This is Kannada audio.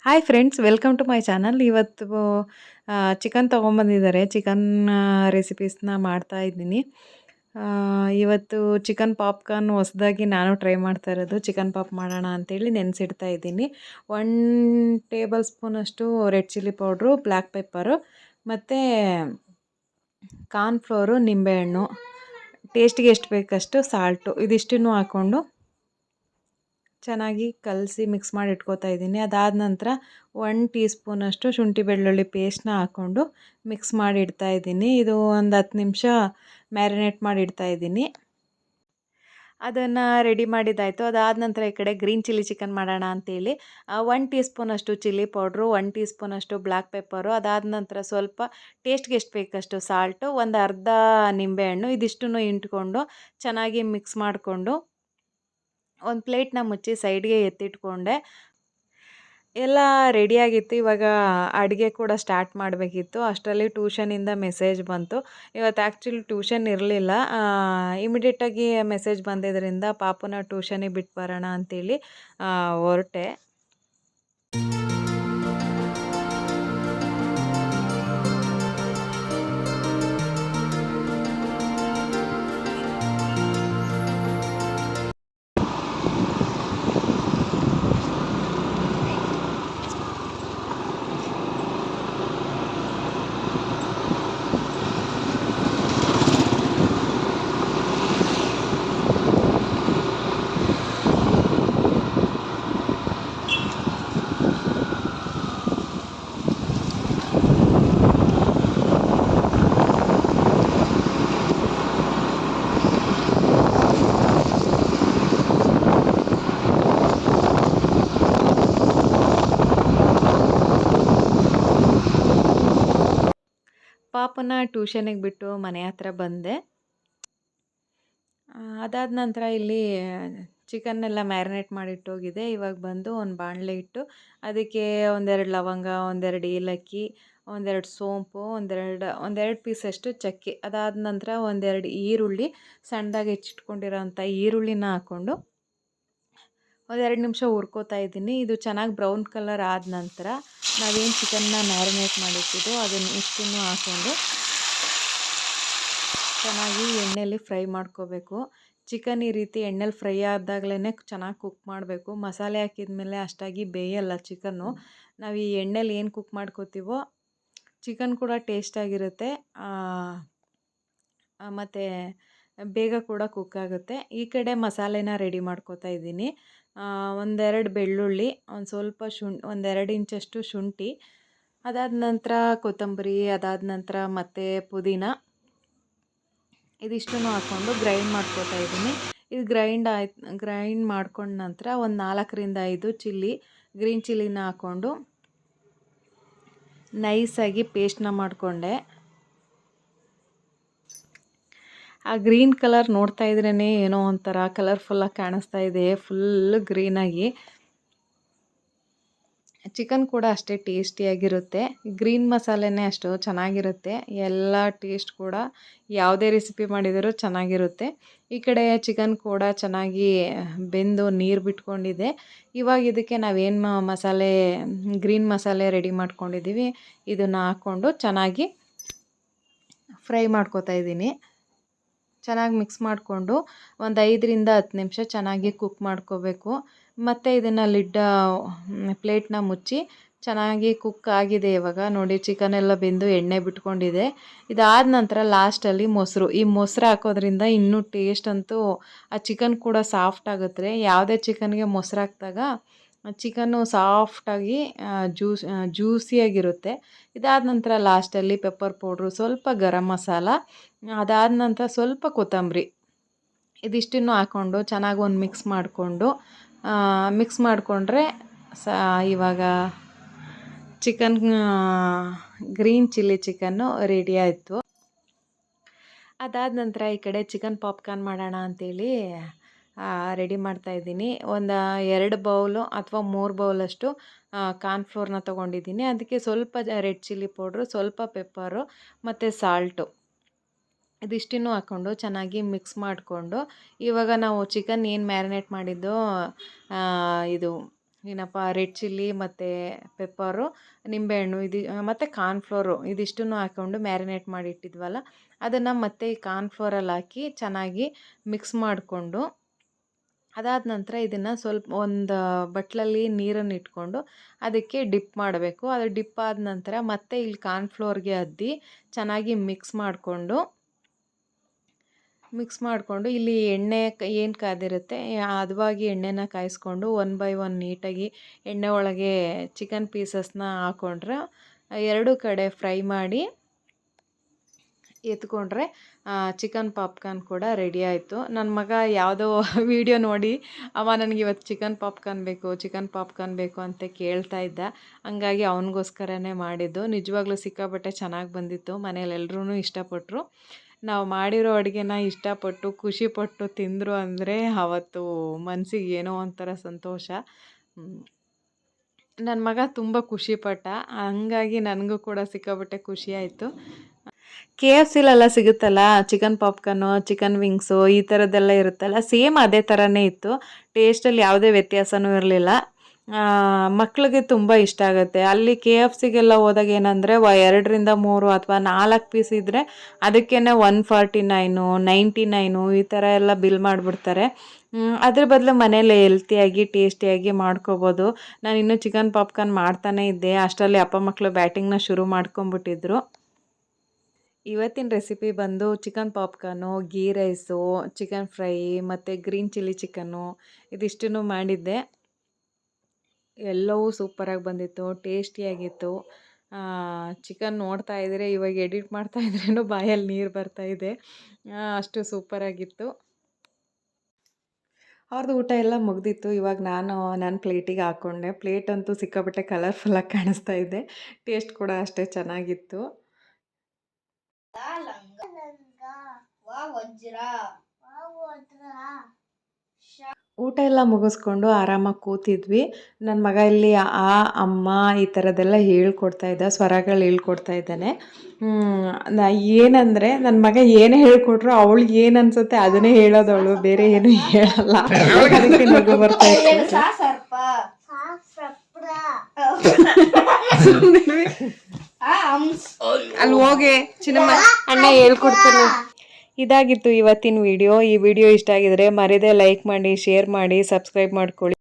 Hi friends, welcome to my channel. ಇವತ್ತು ಚಿಕನ್ ತೊಗೊಂಬಂದಿದ್ದಾರೆ. ಚಿಕನ್ ರೆಸಿಪೀಸ್ನ ಮಾಡ್ತಾ ಇದ್ದೀನಿ. ಇವತ್ತು ಚಿಕನ್ ಪಾಪ್ಕಾರ್ನ್ ಹೊಸದಾಗಿ ನಾನು ಟ್ರೈ ಮಾಡ್ತಾ ಇರೋದು. ಚಿಕನ್ ಪಾಪ್ ಮಾಡೋಣ ಅಂತೇಳಿ ನೆನೆಸಿಡ್ತಾ ಇದ್ದೀನಿ. 1 ಟೇಬಲ್ ಸ್ಪೂನಷ್ಟು red chilli powder, black pepper ಮತ್ತು ಕಾರ್ನ್ಫ್ಲೋರು, ನಿಂಬೆಹಣ್ಣು, ಟೇಸ್ಟಿಗೆ ಎಷ್ಟು ಬೇಕಷ್ಟು ಸಾಲ್ಟು, ಇದಿಷ್ಟನ್ನು ಹಾಕ್ಕೊಂಡು ಚೆನ್ನಾಗಿ ಕಲಸಿ ಮಿಕ್ಸ್ ಮಾಡಿ ಇಟ್ಕೋತಾ ಇದ್ದೀನಿ. ಅದಾದ ನಂತರ 1 ಟೀ ಸ್ಪೂನಷ್ಟು ಶುಂಠಿ ಬೆಳ್ಳುಳ್ಳಿ ಪೇಸ್ಟ್ನ ಹಾಕ್ಕೊಂಡು ಮಿಕ್ಸ್ ಮಾಡಿ ಇಡ್ತಾ ಇದ್ದೀನಿ. ಇದು ಒಂದು 10 ನಿಮಿಷ ಮ್ಯಾರಿನೇಟ್ ಮಾಡಿ ಇಡ್ತಾ ಇದ್ದೀನಿ. ಅದನ್ನು ರೆಡಿ ಮಾಡಿದ್ದಾಯಿತು. ಅದಾದ ನಂತರ ಈ ಕಡೆ ಗ್ರೀನ್ ಚಿಲ್ಲಿ ಚಿಕನ್ ಮಾಡೋಣ ಅಂತೇಳಿ 1 ಟೀ ಸ್ಪೂನಷ್ಟು ಚಿಲ್ಲಿ ಪೌಡ್ರು, 1 ಟೀ ಸ್ಪೂನಷ್ಟು ಬ್ಲ್ಯಾಕ್ ಪೆಪ್ಪರು, ಅದಾದ ನಂತರ ಸ್ವಲ್ಪ ಟೇಸ್ಟ್ಗೆ ಎಷ್ಟು ಬೇಕಷ್ಟು ಸಾಲ್ಟು, ಒಂದು ಅರ್ಧ ನಿಂಬೆಹಣ್ಣು, ಇದಿಷ್ಟನ್ನು ಇಂಟ್ಕೊಂಡು ಚೆನ್ನಾಗಿ ಮಿಕ್ಸ್ ಮಾಡಿಕೊಂಡು ಒಂದು ಪ್ಲೇಟ್ನ ಮುಚ್ಚಿ ಸೈಡ್ಗೆ ಎತ್ತಿಟ್ಕೊಂಡೆ. ಎಲ್ಲ ರೆಡಿಯಾಗಿತ್ತು. ಇವಾಗ ಅಡುಗೆ ಕೂಡ ಸ್ಟಾರ್ಟ್ ಮಾಡಬೇಕಿತ್ತು. ಅಷ್ಟರಲ್ಲಿ ಟ್ಯೂಷನಿಂದ ಮೆಸೇಜ್ ಬಂತು. ಇವತ್ತು ಆ್ಯಕ್ಚುಲಿ ಟ್ಯೂಷನ್ ಇರಲಿಲ್ಲ. ಇಮಿಡಿಯೇಟಾಗಿ ಮೆಸೇಜ್ ಬಂದಿದ್ದರಿಂದ ಪಾಪುನ ಟ್ಯೂಷನಿಗೆ ಬಿಟ್ಟು ಬರೋಣ ಅಂತೇಳಿ ಹೊರಟೆ. ಪಾಪನ ಟ್ಯೂಷನಿಗೆ ಬಿಟ್ಟು ಮನೆ ಹತ್ರ ಬಂದೆ. ಅದಾದ ನಂತರ ಇಲ್ಲಿ ಚಿಕನ್ನೆಲ್ಲ ಮ್ಯಾರಿನೇಟ್ ಮಾಡಿಟ್ಟೋಗಿದೆ. ಇವಾಗ ಬಂದು ಒಂದು ಬಾಣಲೆ ಇಟ್ಟು ಅದಕ್ಕೆ ಒಂದೆರಡು ಲವಂಗ, ಒಂದೆರಡು ಏಲಕ್ಕಿ, ಒಂದೆರಡು ಸೋಂಪು, ಒಂದೆರಡು ಪೀಸಷ್ಟು ಚಕ್ಕೆ, ಅದಾದ ನಂತರ ಒಂದೆರಡು ಈರುಳ್ಳಿ, ಸಣ್ಣದಾಗಿ ಹೆಚ್ಚಿಟ್ಕೊಂಡಿರೋಂಥ ಈರುಳ್ಳಿನ ಹಾಕ್ಕೊಂಡು ಒಂದೆರಡು ನಿಮಿಷ ಹುರ್ಕೋತಾ ಇದ್ದೀನಿ. ಇದು ಚೆನ್ನಾಗಿ ಬ್ರೌನ್ ಕಲರ್ ಆದ ನಂತರ ನಾವೇನು ಚಿಕನ್ನ ಮ್ಯಾರಿನೇಟ್ ಮಾಡಿಟ್ಟಿದ್ದು ಅದನ್ನು ಇಷ್ಟನ್ನು ಹಾಕ್ಕೊಂಡು ಚೆನ್ನಾಗಿ ಎಣ್ಣೆಯಲ್ಲಿ ಫ್ರೈ ಮಾಡ್ಕೋಬೇಕು. ಚಿಕನ್ ಈ ರೀತಿ ಎಣ್ಣೆಲಿ ಫ್ರೈ ಆದಾಗಲೇ ಚೆನ್ನಾಗಿ ಕುಕ್ ಮಾಡಬೇಕು. ಮಸಾಲೆ ಹಾಕಿದ್ಮೇಲೆ ಅಷ್ಟಾಗಿ ಬೇಯಲ್ಲ ಚಿಕನ್ನು. ನಾವು ಈ ಎಣ್ಣೆಲಿ ಏನು ಕುಕ್ ಮಾಡ್ಕೋತೀವೋ ಚಿಕನ್ ಕೂಡ ಟೇಸ್ಟಾಗಿರುತ್ತೆ, ಮತ್ತು ಬೇಗ ಕೂಡ ಕುಕ್ ಆಗುತ್ತೆ. ಈ ಕಡೆ ಮಸಾಲೆನ ರೆಡಿ ಮಾಡ್ಕೋತಾ ಇದ್ದೀನಿ. ಒಂದೆರಡು ಬೆಳ್ಳುಳ್ಳಿ, ಒಂದು ಸ್ವಲ್ಪ ಒಂದೆರಡು ಇಂಚಷ್ಟು ಶುಂಠಿ, ಅದಾದ ನಂತರ ಕೊತ್ತಂಬರಿ, ಅದಾದ ನಂತರ ಮತ್ತು ಪುದೀನ, ಇದಿಷ್ಟನ್ನು ಹಾಕ್ಕೊಂಡು ಗ್ರೈಂಡ್ ಮಾಡ್ಕೋತಾ ಇದ್ದೀನಿ. ಇದು ಗ್ರೈಂಡ್ ಮಾಡ್ಕೊಂಡ ನಂತರ ಒಂದು 4ರಿಂದ 5 ಗ್ರೀನ್ ಚಿಲ್ಲಿನ ಹಾಕ್ಕೊಂಡು ನೈಸಾಗಿ ಪೇಸ್ಟ್ನ ಮಾಡಿಕೊಂಡೆ. ಆ ಗ್ರೀನ್ ಕಲರ್ ನೋಡ್ತಾ ಇದ್ರೇ ಏನೋ ಒಂಥರ ಕಲರ್ಫುಲ್ಲಾಗಿ ಕಾಣಿಸ್ತಾ ಇದೆ, ಫುಲ್ ಗ್ರೀನಾಗಿ. ಚಿಕನ್ ಕೂಡ ಅಷ್ಟೇ ಟೇಸ್ಟಿಯಾಗಿರುತ್ತೆ. ಗ್ರೀನ್ ಮಸಾಲೆನೇ ಅಷ್ಟು ಚೆನ್ನಾಗಿರುತ್ತೆ. ಎಲ್ಲ ಟೇಸ್ಟ್ ಕೂಡ ಯಾವುದೇ ರೆಸಿಪಿ ಮಾಡಿದರೂ ಚೆನ್ನಾಗಿರುತ್ತೆ. ಈ ಕಡೆ ಚಿಕನ್ ಕೂಡ ಚೆನ್ನಾಗಿ ಬೆಂದು ನೀರು ಬಿಟ್ಕೊಂಡಿದೆ. ಇವಾಗ ಇದಕ್ಕೆ ನಾವೇನು ಮಸಾಲೆ ಗ್ರೀನ್ ಮಸಾಲೆ ರೆಡಿ ಮಾಡ್ಕೊಂಡಿದ್ದೀವಿ ಇದನ್ನು ಹಾಕ್ಕೊಂಡು ಚೆನ್ನಾಗಿ ಫ್ರೈ ಮಾಡ್ಕೋತಾ ಇದ್ದೀನಿ. ಚೆನ್ನಾಗಿ ಮಿಕ್ಸ್ ಮಾಡಿಕೊಂಡು ಒಂದು 5ರಿಂದ 10 ನಿಮಿಷ ಚೆನ್ನಾಗಿ ಕುಕ್ ಮಾಡ್ಕೋಬೇಕು. ಮತ್ತು ಇದನ್ನು ಪ್ಲೇಟ್ನ ಮುಚ್ಚಿ ಚೆನ್ನಾಗಿ ಕುಕ್ ಆಗಿದೆ. ಇವಾಗ ನೋಡಿ ಚಿಕನ್ ಎಲ್ಲ ಬೆಂದು ಎಣ್ಣೆ ಬಿಟ್ಕೊಂಡಿದೆ. ಇದಾದ ನಂತರ ಲಾಸ್ಟಲ್ಲಿ ಮೊಸರು, ಈ ಮೊಸರು ಹಾಕೋದ್ರಿಂದ ಇನ್ನೂ ಟೇಸ್ಟ್ ಅಂತೂ ಆ ಚಿಕನ್ ಕೂಡ ಸಾಫ್ಟ್ ಆಗುತ್ತೆ. ಯಾವುದೇ ಚಿಕನ್ಗೆ ಮೊಸರು ಹಾಕಿದಾಗ ಚಿಕನ್ನು ಸಾಫ್ಟಾಗಿ ಜ್ಯೂಸಿಯಾಗಿರುತ್ತೆ. ಇದಾದ ನಂತರ ಲಾಸ್ಟಲ್ಲಿ ಪೆಪ್ಪರ್ ಪೌಡ್ರು, ಸ್ವಲ್ಪ ಗರಂ ಮಸಾಲ, ಅದಾದ ನಂತರ ಸ್ವಲ್ಪ ಕೊತ್ತಂಬರಿ, ಇದಿಷ್ಟನ್ನು ಹಾಕ್ಕೊಂಡು ಚೆನ್ನಾಗಿ ಒಂದು ಮಿಕ್ಸ್ ಮಾಡಿಕೊಂಡ್ರೆ ಇವಾಗ chicken green chilli chicken ready ಆಯಿತು. ಅದಾದ ನಂತರ ಈ ಕಡೆ ಚಿಕನ್ ಪಾಪ್ಕಾರ್ನ್ ಮಾಡೋಣ ಅಂತೇಳಿ ರೆಡಿ ಮಾಡ್ತಾಯಿದ್ದೀನಿ. ಒಂದು 2 ಬೌಲು ಅಥವಾ 3 ಬೌಲಷ್ಟು ಕಾರ್ನ್ಫ್ಲೋರ್ನ ತೊಗೊಂಡಿದ್ದೀನಿ. ಅದಕ್ಕೆ ಸ್ವಲ್ಪ ರೆಡ್ ಚಿಲ್ಲಿ ಪೌಡ್ರು, ಸ್ವಲ್ಪ ಪೆಪ್ಪರು ಮತ್ತು ಸಾಲ್ಟು, ಇದಿಷ್ಟನ್ನು ಹಾಕ್ಕೊಂಡು ಚೆನ್ನಾಗಿ ಮಿಕ್ಸ್ ಮಾಡಿಕೊಂಡು ಇವಾಗ ನಾವು ಚಿಕನ್ ಏನು ಮ್ಯಾರಿನೇಟ್ ಮಾಡಿದ್ದೋ ಇದು ಏನಪ್ಪ ರೆಡ್ ಚಿಲ್ಲಿ ಮತ್ತು ಪೆಪ್ಪರು, ನಿಂಬೆಹಣ್ಣು ಮತ್ತು ಕಾರ್ನ್ಫ್ಲೋರು ಇದಿಷ್ಟನ್ನು ಹಾಕ್ಕೊಂಡು ಮ್ಯಾರಿನೇಟ್ ಮಾಡಿ ಇಟ್ಟಿದ್ವಲ್ಲ ಅದನ್ನು ಮತ್ತೆ ಈ ಕಾರ್ನ್ಫ್ಲೋರಲ್ಲಿ ಹಾಕಿ ಚೆನ್ನಾಗಿ ಮಿಕ್ಸ್ ಮಾಡಿಕೊಂಡು, ಅದಾದ ನಂತರ ಇದನ್ನು ಸ್ವಲ್ಪ ಒಂದು ಬಟ್ಲಲ್ಲಿ ನೀರನ್ನು ಇಟ್ಕೊಂಡು ಅದಕ್ಕೆ ಡಿಪ್ ಮಾಡಬೇಕು. ಅದು ಡಿಪ್ ಆದ ನಂತರ ಮತ್ತೆ ಇಲ್ಲಿ ಕಾರ್ನ್ಫ್ಲೋರ್ಗೆ ಅದ್ದಿ ಚೆನ್ನಾಗಿ ಮಿಕ್ಸ್ ಮಾಡಿಕೊಂಡು ಇಲ್ಲಿ ಎಣ್ಣೆ ಏನು ಕಾದಿರುತ್ತೆ ಹದವಾಗಿ ಎಣ್ಣೆನ ಕಾಯಿಸ್ಕೊಂಡು 1 ಬೈ 1 ನೀಟಾಗಿ ಎಣ್ಣೆ ಒಳಗೆ ಚಿಕನ್ ಪೀಸಸ್ನ ಹಾಕ್ಕೊಂಡ್ರೆ 2 ಕಡೆ ಫ್ರೈ ಮಾಡಿ ಎತ್ಕೊಂಡ್ರೆ ಚಿಕನ್ ಪಾಪ್ಕಾರ್ನ್ ಕೂಡ ರೆಡಿ ಆಯಿತು. ನನ್ನ ಮಗ ಯಾವುದೋ ವಿಡಿಯೋ ನೋಡಿ ನನಗೆ ಇವತ್ತು ಚಿಕನ್ ಪಾಪ್ಕಾರ್ನ್ ಬೇಕು ಅಂತ ಕೇಳ್ತಾ ಇದ್ದ. ಹಂಗಾಗಿ ಅವನಿಗೋಸ್ಕರನೇ ಮಾಡಿದ್ದು. ನಿಜವಾಗ್ಲೂ ಸಿಕ್ಕಾಪಟ್ಟೆ ಚೆನ್ನಾಗಿ ಬಂದಿತ್ತು. ಮನೇಲಿ ಎಲ್ಲರೂ ಇಷ್ಟಪಟ್ಟರು. ನಾವು ಮಾಡಿರೋ ಅಡುಗೆನ ಇಷ್ಟಪಟ್ಟು ಖುಷಿಪಟ್ಟು ತಿಂದರು ಅಂದರೆ ಆವತ್ತು ಮನಸ್ಸಿಗೆ ಏನೋ ಒಂಥರ ಸಂತೋಷ. ನನ್ನ ಮಗ ತುಂಬ ಖುಷಿಪಟ್ಟ. ಹಂಗಾಗಿ ನನಗೂ ಕೂಡ ಸಿಕ್ಕಾಪಟ್ಟೆ ಖುಷಿ ಆಯಿತು. KFCಲೆಲ್ಲ ಸಿಗುತ್ತಲ್ಲ ಚಿಕನ್ ಪಾಪ್ಕಾರ್ನು, ಚಿಕನ್ ವಿಂಗ್ಸು ಈ ಥರದ್ದೆಲ್ಲ ಇರುತ್ತಲ್ಲ, ಸೇಮ್ ಅದೇ ಥರನೇ ಇತ್ತು. ಟೇಸ್ಟಲ್ಲಿ ಯಾವುದೇ ವ್ಯತ್ಯಾಸವೂ ಇರಲಿಲ್ಲ. ಮಕ್ಕಳಿಗೆ ತುಂಬ ಇಷ್ಟ ಆಗುತ್ತೆ. ಅಲ್ಲಿ KFCಗೆಲ್ಲ ಹೋದಾಗ ಏನಂದರೆ 2ರಿಂದ 3 ಅಥವಾ 4 ಪೀಸ್ ಇದ್ದರೆ ಅದಕ್ಕೇ 149, 99 ಈ ಥರ ಎಲ್ಲ ಬಿಲ್ ಮಾಡಿಬಿಡ್ತಾರೆ. ಅದ್ರ ಬದಲು ಮನೇಲಿ ಹೆಲ್ತಿಯಾಗಿ ಟೇಸ್ಟಿಯಾಗಿ ಮಾಡ್ಕೋಬೋದು. ನಾನು ಇನ್ನೂ ಚಿಕನ್ ಪಾಪ್ಕಾರ್ನ್ ಮಾಡ್ತಾನೇ ಇದ್ದೆ. ಅಷ್ಟರಲ್ಲಿ ಅಪ್ಪ ಮಕ್ಕಳು ಬ್ಯಾಟಿಂಗ್ನ ಶುರು ಮಾಡ್ಕೊಂಬಿಟ್ಟಿದ್ರು. ಇವತ್ತಿನ ರೆಸಿಪಿ ಬಂದು chicken ಪಾಪ್ಕಾರ್ನು, ghee rice, chicken fry ಮತ್ತು ಗ್ರೀನ್ ಚಿಲ್ಲಿ ಚಿಕನ್ನು ಇದಿಷ್ಟನ್ನು ಮಾಡಿದ್ದೆ. ಎಲ್ಲವೂ ಸೂಪರಾಗಿ ಬಂದಿತ್ತು, ಟೇಸ್ಟಿಯಾಗಿತ್ತು. ಚಿಕನ್ ನೋಡ್ತಾ ಇದ್ದರೆ ಇವಾಗ ಎಡಿಟ್ ಮಾಡ್ತಾ ಇದ್ರೇನು ಬಾಯಲ್ಲಿ ನೀರು ಬರ್ತಾಯಿದೆ, ಅಷ್ಟು ಸೂಪರಾಗಿತ್ತು. ಅವ್ರದ್ದು ಊಟ ಎಲ್ಲ ಮುಗ್ದಿತ್ತು. ಇವಾಗ ನಾನು ನನ್ನ ಪ್ಲೇಟಿಗೆ ಹಾಕ್ಕೊಂಡೆ. ಪ್ಲೇಟ್ ಅಂತೂ ಸಿಕ್ಕಾಪಟ್ಟೆ ಕಲರ್ಫುಲ್ಲಾಗಿ ಕಾಣಿಸ್ತಾ ಇದೆ. ಟೇಸ್ಟ್ ಕೂಡ ಅಷ್ಟೇ ಚೆನ್ನಾಗಿತ್ತು. ಊಟ ಎಲ್ಲ ಮುಗಿಸ್ಕೊಂಡು ಆರಾಮಾಗಿ ಕೂತಿದ್ವಿ. ನನ್ನ ಮಗ ಇಲ್ಲಿ ಅಮ್ಮ ಈ ಥರದ್ದೆಲ್ಲ ಹೇಳ್ಕೊಡ್ತಾ ಇದ್ದ, ಸ್ವರಗಳು ಹೇಳ್ಕೊಡ್ತಾ ಇದ್ದಾನೆ. ಏನಂದರೆ ನನ್ನ ಮಗ ಏನೇ ಹೇಳ್ಕೊಟ್ರು ಅವಳಿಗೆ ಏನು ಅನ್ಸುತ್ತೆ ಅದನ್ನೇ ಹೇಳೋದವಳು, ಬೇರೆ ಏನು ಹೇಳಲ್ಲ. ಅದಕ್ಕೆ ನಗು ಬರ್ತಾ ಇತ್ತು. ಅಲ್ಲಿ ಹೋಗಿ ಚಿನ್ನಮ್ಮ ಅಣ್ಣ ಹೇಳ್ಕೊಡ್ತಾನೆ. ಇದಾಗಿತ್ತು ಇವತ್ತಿನ ವಿಡಿಯೋ. ಈ ವಿಡಿಯೋ ಇಷ್ಟ ಆಗಿದ್ರೆ ಮರೆಯದೆ ಲೈಕ್ ಮಾಡಿ, ಶೇರ್ ಮಾಡಿ, ಸಬ್ಸ್ಕ್ರೈಬ್ ಮಾಡ್ಕೊಳ್ಳಿ.